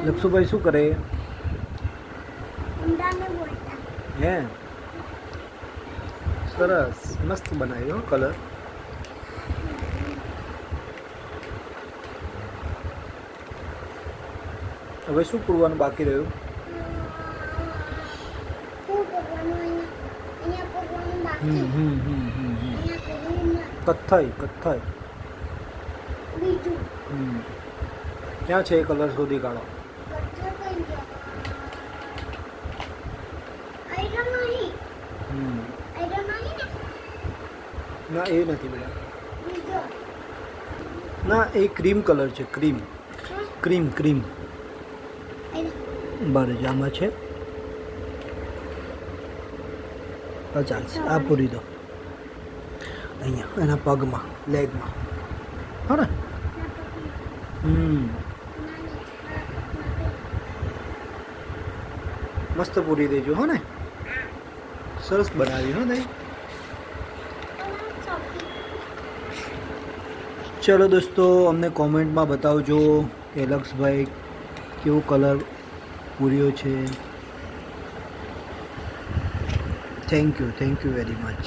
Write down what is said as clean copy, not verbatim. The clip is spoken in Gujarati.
લક્ષુભાઈ શું કરે? હે સરસ, મસ્ત બનાવ્યો કલર. હવે શું પૂરવાનું બાકી રહ્યું? કથ્થઈ કથ્થઈ. ક્યાં છે એ કલર શોધી કાઢો. ના એ નથી બેટા, ના એ ક્રીમ કલર છે. ક્રીમ ક્રીમ ક્રીમ બરાબર આમાં છે. ચાલશે, આ પૂરી દો અહીંયા એના પગમાં, લેગમાં. હા ને? મસ્ત પૂરી દેજો. હો ને? સરસ બનાવી. હો નહીં? ચલો દોસ્તો, અમને કોમેન્ટમાં બતાવજો કે લક્ષભાઈ કેવો કલર પૂર્યો છે. Thank you very much.